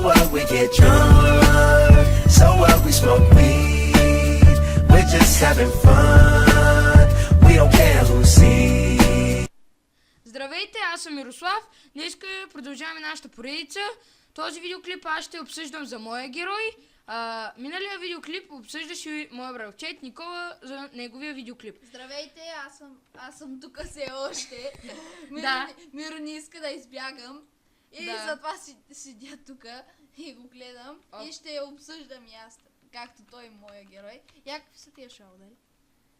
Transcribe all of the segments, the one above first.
what, we get drunk. So what, we smoke weed. We're just having fun. We don't care who sees. Здравейте, аз съм Мирослав. Днес продължаваме нашата поредица. Този видеоклип аз ще обсъждам за моя герой. Миналия видеоклип обсъждаше моя братчет Никола за неговия видеоклип. Здравейте, аз съм тук все още. Миро не иска да избягам. И затова седя тук и го гледам. И ще обсъждам и аз, както той е моя герой. Какви са тия шалдари?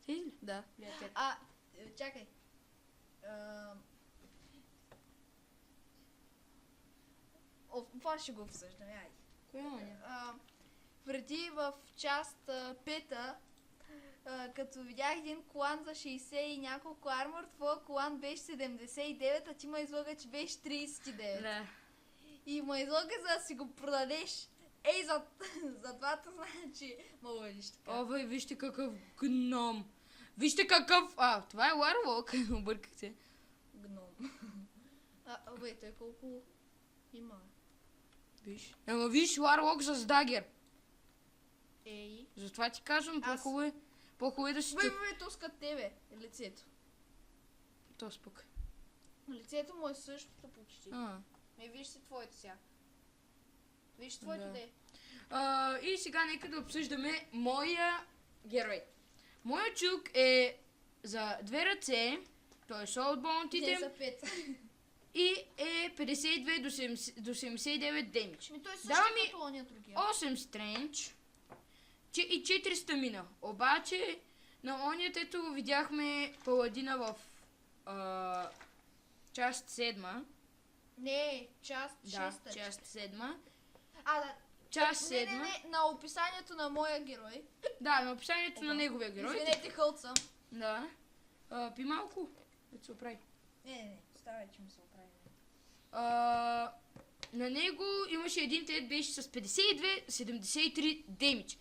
Ти? Да. Чакай. Това ще го обсъждаме, айде. Кое Преди в част 5, като видях един колан за 60 и няколко армор, твоя колан беше 79, а ти ме излага, че беше 39. Да. И ме излага, за да си го продадеш. Ей, за двата значи ме лъжиш така. О, бе, вижте какъв гном. Вижте какъв... това е Warlock. Обърках се. Гном. Бе, той колко има? Виж. Ама виж, Warlock с дагер. Ей. Затова ти казвам, по-хубаво е да си... Бе, тоскат тебе, лицето. То спък. Лицето му е същото почти. Виж си твоето сега. Виж твоето де. И сега нека да обсъждаме моя герой. Моят чук е за 2 ръце, той е Soulbound Не Item за 5. и е 52 до 79 демидж. Той също Дава като ония другия. 8 стрендж и 4 стамина. Обаче на оният, ето го видяхме паладина в част 7. Не, част 6. Да, част 7. Да. Част 7. Не, на описанието на моя герой. Да, на описанието на неговия герой. Извинете, хълцам. Да. Пи малко. Да се оправи. Не, ставай, че му се оправи. На него имаше един тет, беше с 52-73 демидж.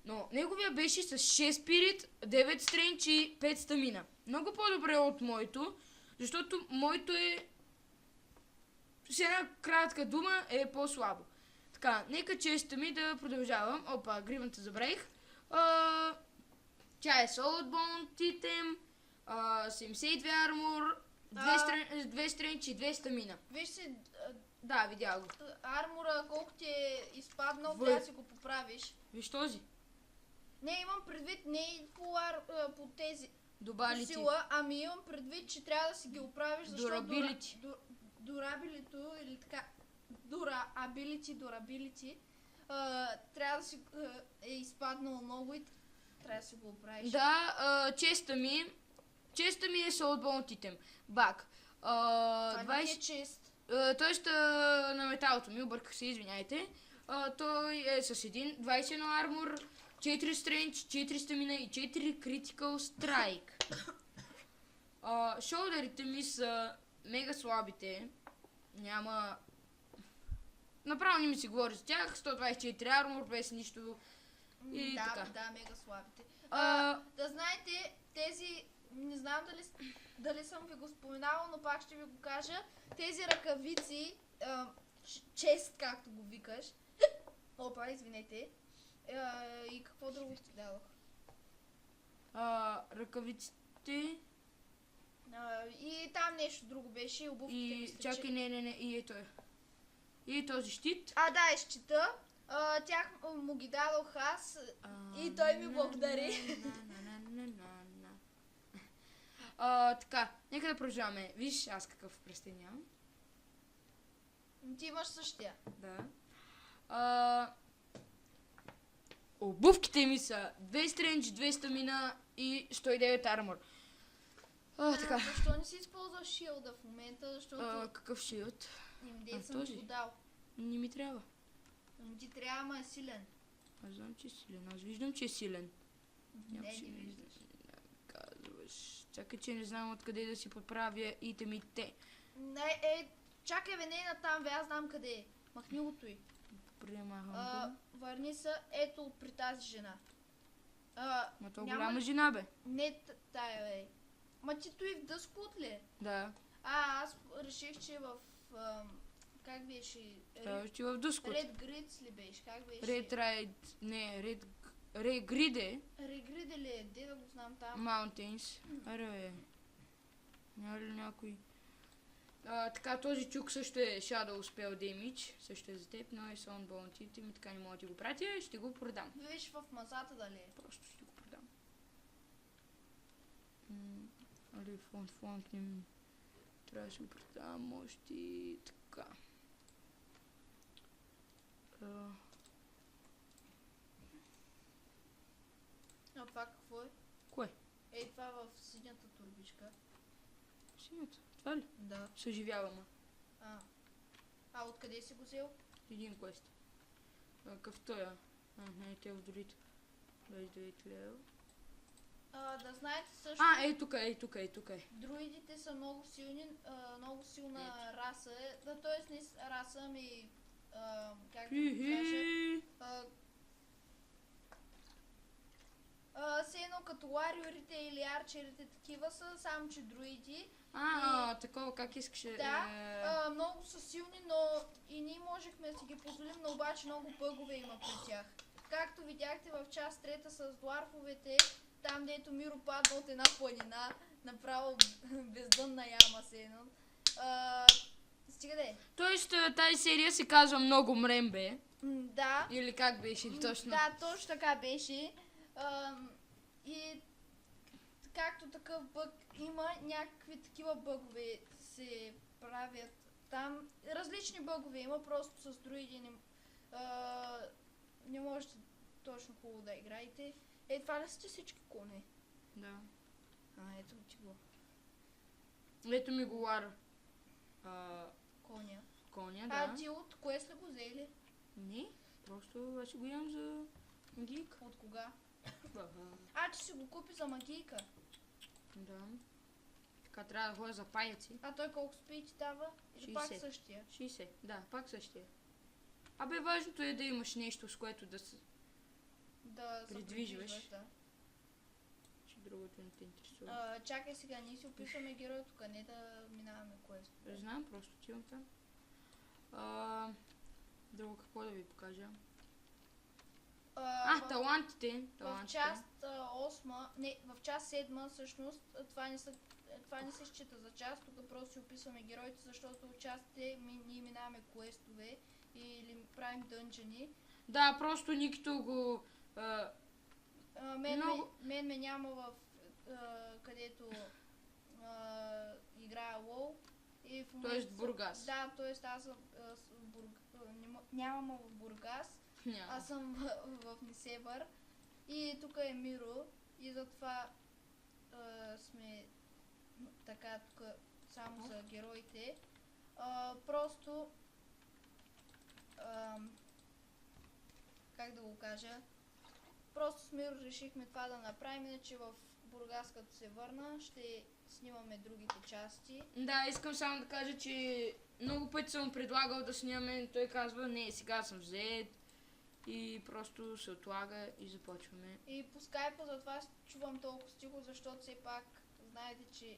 Но неговия беше с 6 спирит, 9 стрендж и 5 стамина. Много по-добре от моето, защото моето е... С една кратка дума е по-слабо. Така, нека честа ми да продължавам. Опа, гривната забравих. Тя е Soulbound Item, 72 армор, 2 стрендж и 2 стамина. Виж си, Да, видя го. армора, колко ти е изпаднал, трябва да си го поправиш. Виж този. Не, имам предвид не и по тези Добали по ти. сила, ами имам предвид, че трябва да си ги оправиш, защото Durability или така Durability трябва да си е изпаднал много и трябва да си го оправиш. Да, честа ми е Soulbound Item. Бак. Това не е чест. Тоест на металото ми, обърках се, извиняйте. Той е с 21 армор, 4 стрендж, 4 стамина и 4 critical strike. Шолдерите ми са мега слабите. Няма... Направо не ми се говори за тях. 124 армор, без нищо. И така. Да, мега слабите. Да знаете, тези... Не знам дали съм ви го споменала, но пак ще ви го кажа. Тези ръкавици, чест, както го викаш. Опа, извинете. И какво друго ти дадох? Ръкавиците... И там нещо друго беше, обувките мисля, чакай, не, и е той. И този щит. Да, е щита. Тях му ги дадох аз и той ми благодари. Така, нека да продължаваме. Виж аз какъв пръстен нямам. Ти имаш същия. Да. Обувките ми са 2 стрендж, 2 стамина и 109 армор. Така. Защо не си използваш шилда в момента, защото... Какъв шилд? Дей съм ти го дал. Не ми трябва. Ти трябва, ама е силен. Аз знам, че е силен. Аз виждам, че е силен. Не виждаш. Казваш. Чакай, че не знам откъде да си подправя итемите. Чакай, не е натам, аз знам къде е. Махни го той. Премахам. Върни се, ето при тази жена. Ма то голяма жена, бе. Не тая, бе. Ма ти той в дъскот ли? Да. Аз реших, че в как беше? Ставаш в Дускот. Ред Гридс ли беше? Как беше? Ред Райд, не, Ред Регриде Регриде ли е? Де да го знам там? Mountains. Аре бе. Няма ли някой? Така, този чук също е Shadow Spell Damage. Също е за теб, но е Sound Bounty. Ми така не мога да ти го пратя, ще го продам. Виж в мазата дали е. Просто ще го продам. Али фонд не ми. Трябва да си го продам, може и така. А това какво е? Кое? Ей, това в синята турбичка. Синята. Това ли? Да. Съживяваме. А откъде си го взел? Един квест. Какъв той е? Не, те в другите. 29 лева. Да знаете също, Ей тук е. друидите са много силни, много силна раса. Т.е. не раса, ами как да го кажа? Все едно като лариорите или арчерите такива са, само че друиди. Такова как искаше. Да, много са силни, но и ние можехме да си ги позволим, но обаче много бъгове има при тях. Както видяхте в част трета с дварфовете, там дето Миро падна от една планина, направо бездънна яма се едно. Стига де. Тоест тази серия се казва Много мрембе. Да. Или как беше точно? Да, точно така беше. И както такъв бъг има, някакви такива бъгове се правят там. Различни бъгове има, просто с друиди не можете точно хубаво да играете. Това ли сте всички коне? Да. Ето ти го. Ето ми го лара. Коня, да. ти от кое сте го взели? Не, просто аз си го имам за магийка. От кога? Че си го купи за магийка. Да. Така трябва да ходя за паяци. Той колко спи ти дава? Или пак 60. същия? 60, да, пак същия. Важното е да имаш нещо, с което да се придвижваш. Да. Че другото не те интересува. Чакай сега, ние си описваме героя тук, не да минаваме квест. Знам, просто отивам там. Друго какво да ви покажа? Талантите. В част 8, в част 7 всъщност това не се счита за част, тук просто си описваме героите, защото в частите ние минаваме квестове или правим дънжени. Да, просто никто го... Мен ме няма в където играя лоу. Тоест Бургас. Да, т.е. аз съм нямам в Бургас. Аз съм в Несебър и тук е Миро и затова сме така тук само за героите. Просто как да го кажа, просто с Миро решихме това да направим, иначе в Бургас като се върна ще снимаме другите части. Да, искам само да кажа, че много пъти съм предлагал да снимаме, той казва не, сега съм взет. И просто се отлага и започваме. И по скайпа затова чувам толкова стиго, защото все пак знаете, че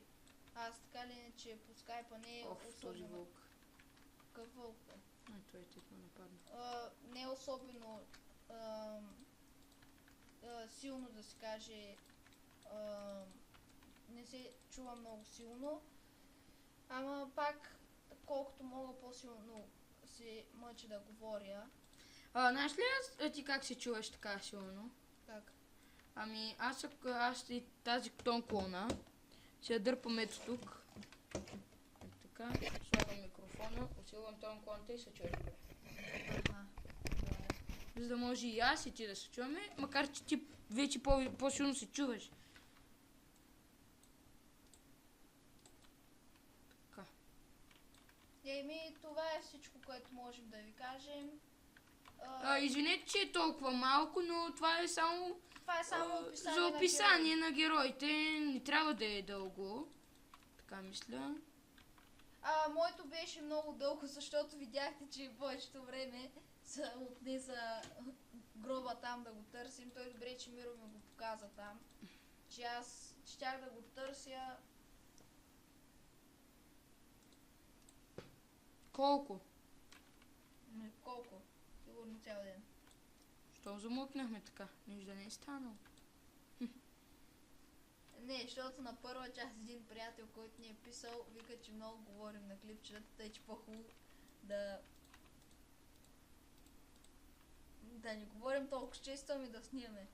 аз така ли не, че по скайпа не е особено... този вълк. Какъв вълк е? Той те нападна. Не е особено силно да се каже. Не се чува много силно. Ама пак, колкото мога по-силно се мъча да говоря. Знаеш ли ти как се чуваш така силно? Как? Аз и тази тонклона ще я дърпам ето тук. Така, слагам микрофона, усилвам тонклоната и се чуеш добре. За да може и аз и ти да се чуваме, макар че ти вече по-силно се чуваш. Така. Това е всичко, което можем да ви кажем. Извинете, че е толкова малко, но това е само описание за описание на героите. Не трябва да е дълго. Така мисля. Моето беше много дълго, защото видяхте, че повечето време отне за гроба там да го търсим. Той добре, че Миро ми го показа там. Че аз щях да го търся. Колко? сигурно цял ден. Що замукнахме така? Нищо да не е станало. Не, защото на първа част един приятел, който ни е писал, вика, че много говорим на клипчетата, тъй че по-хубаво да не говорим толкова често, ами да снимаме.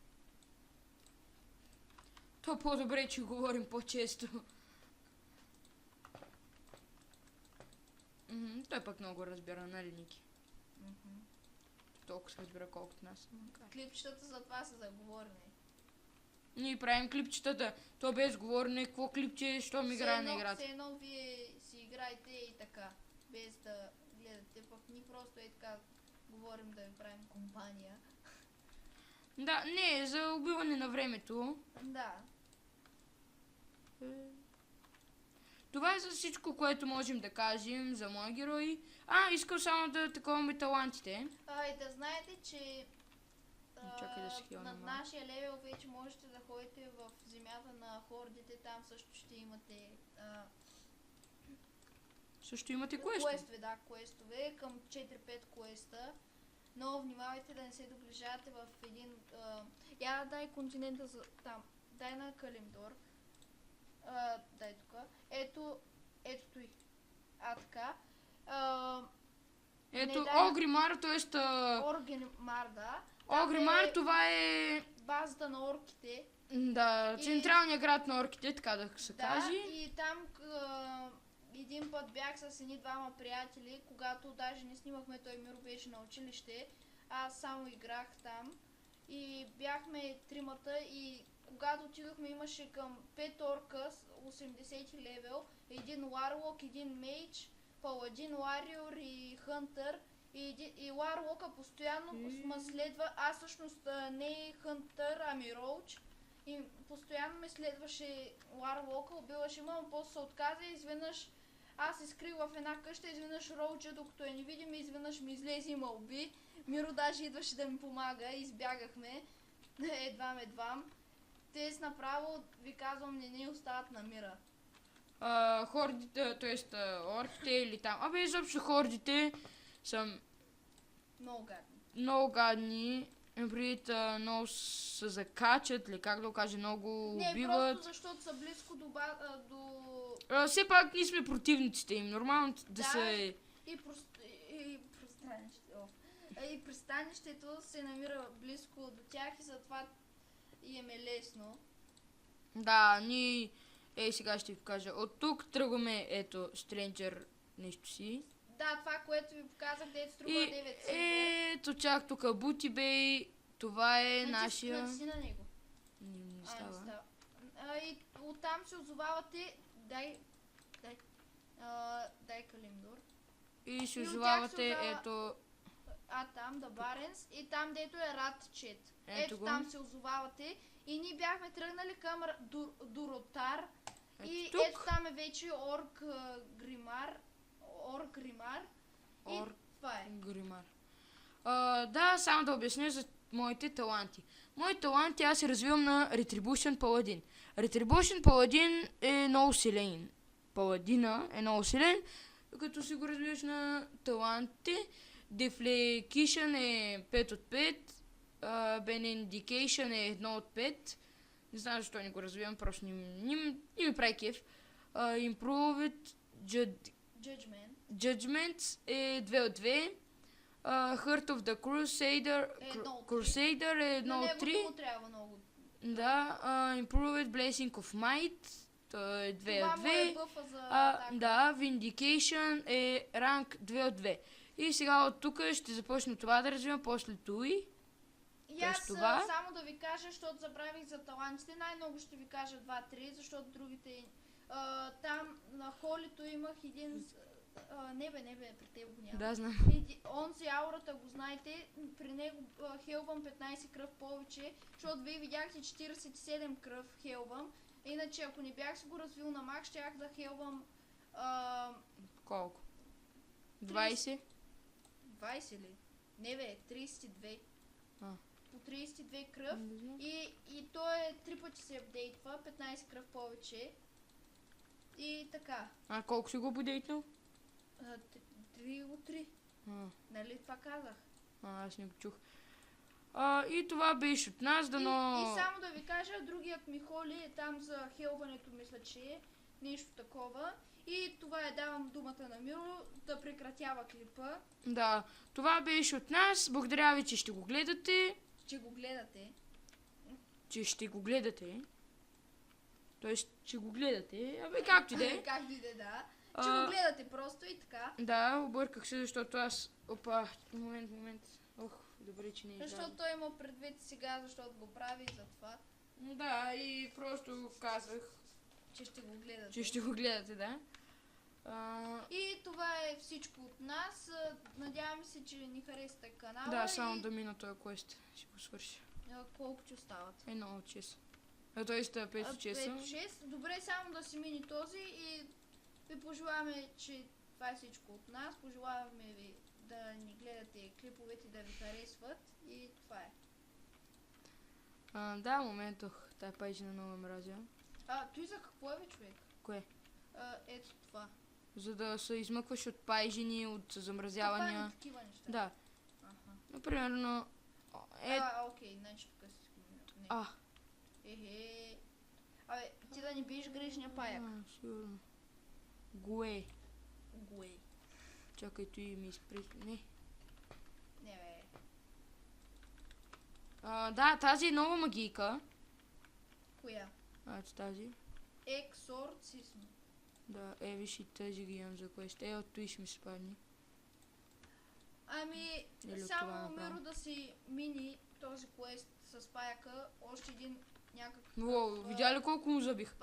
То по-добре, че говорим по-често. Той пък много разбира, нали, Ники? Толкова се разбира, колкото нас. Клипчетата за това са за говорене. Ние правим клипчетата. То без говорене, какво клипче, що ми играе на играта. Все едно вие си играете и така, без да гледате, пък ние просто е така говорим да ви правим компания. Да, не, за убиване на времето. Да. Това е за всичко, което можем да кажем за моя герой. Искам само да таковаме талантите. И да знаете, че Чакай да се хилна на малко. нашия левел вече можете да ходите в земята на хордите, там също ще имате Също имате квест. квестове към 4-5 квеста. Но внимавайте да не се доближавате в един... дай континента за там. Дай на Калимдор. Дай тук. Ето той. Така. Ето, дай- Огримар, т.е. Оргенмар, да. Там Огримар, е това е... базата на орките. Да, И- централният град на орките, така да се каже. И там един път бях с едни-двама приятели, когато даже не снимахме, той Миро беше на училище. Аз само играх там. И бяхме тримата и когато отидохме имаше към 5 орка с 80 левел, един Warlock, един Мейдж, Паладин, Warrior и Хънтър. И Warlock постоянно ме следва, аз всъщност не Хънтър, ами Роуч. И постоянно ме следваше Warlock, убиваше ме, но после се отказа и изведнъж аз се скрих в една къща, изведнъж Роуча, докато е невидим, изведнъж ми излезе и ме уби. Миро даже идваше да ми помага, избягахме. Едвам. Те направо, ви казвам, не остават на мира. Хордите, т.е. орките или там. Изобщо хордите са Много гадни. много гадни. Например, много се закачат, или как да го кажа, много Не, убиват. просто защото са близко до... Все пак ние сме противниците им. Нормално да Да. се... И пристанището се намира близко до тях и затова им е лесно. Да, ние... сега ще ви покажа. От тук тръгваме, ето, Стренджер нещо си. Да, това, което ви показах, дето струва И 9 силвер. ето чак тук Бути Бей. Това е нашия... Натисни на него. Не Не става. става. И оттам се озовавате... Дай Калимдор. И се И от тях озовавате, се озова- ето... Там, да Баренс. И там, дето е Радчет. Ето го. Там се озовавате. И ние бяхме тръгнали към Дуротар. И тук. ето там е вече Орк Гримар. И Орк това е. Гримар. Да, само да обясня за моите таланти. Моите таланти аз се развивам на Retribution Paladin. Retribution Paladin е много силен. Паладина е много силен, като си го развиваш на талантите. Deflection е 5 от 5. Benedication е 1 от 5. Не знам защо не го развивам, просто не ми прави кеф. Improved Judgment е 2 от 2. Heart of the Crusader е 1 На от него 3. му трябва много. Да, Improved Blessing of Might, то е 2 Това от му е 2. бъфа за атака. Да, Vindication е ранг 2 от 2. И сега от тук ще започна това да развивам, после Туи. И аз това. само да ви кажа, защото забравих за талантите, най-много ще ви кажа 2-3, защото другите... там на холито имах един... Не бе, при теб го няма. Да, знам. Онзи аурата го знаете, при него хелвам 15 кръв повече, защото вие видяхте 47 кръв хелвам. Иначе ако не бях си го развил на мак, щях да хелвам... Колко? 20? 20 ли? Не бе, 32. По 32 кръв. Не знам. И то е 3 пъти се апдейтва, 15 кръв повече. И така. Колко си го подейтнал? 3 от 3. А. Нали това казах? Аз не го чух. И това беше от нас, И само да ви кажа, другият ми холи е там за хелването, мисля, че е нещо такова. И това давам думата на Миро да прекратява клипа. Да, това беше от нас. Благодаря ви, че ще го гледате. Че го гледате. Тоест, че го гледате. Абе, както и да е. Както и да е, да. Че го гледате просто и така. Да, обърках се, защото аз... Опа, момент. Ох, добре, че не е Защото той има предвид сега, защото го прави за това, Да, и просто казах, че ще го гледате. че ще го гледате, да. И това е всичко от нас. Надявам се, че ни харесате канала. Да, само и... да мина този квест. Ще го свърши. Колко че остават? Едно от 6. Тоест 5 от 6. 5-6. Добре, само да си мини този и ви пожелаваме, че това е всичко от нас. Пожелаваме ви да ни гледате клиповете, да ви харесват и това е. Да, моментох. Тая пагина много ме мразя. Той за какво е, бе, човек? Кое? Ето това. За да се измъкваш от пайжини, от замразявания. Това е такива неща. Да. Аха. Например, Окей, значи тук си не. А. Ехе. Абе, ти да не биеш грешния паяк. Сигурно. Гуе. Гуей. Чакай, той ми изпред... Не. Не, бе. Да, тази е нова магийка. Коя? Тази. Ексорцизм. Да, виж и тази ги имам за квест. От той ще ми се падне. Ами, Или от това само направо. Миро да си мини този квест с паяка, още един някакъв... Во, видя ли колко му забих?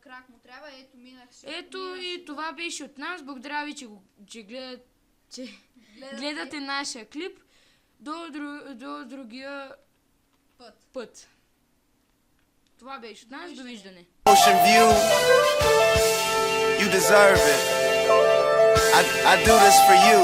Крак му трябва, ето минах си. Ето минах си и го. това беше от нас. Благодаря ви, че гледате нашия клип. До другия път. Това беше от нас. Довиждане. Ocean view, you deserve it. I do this for you.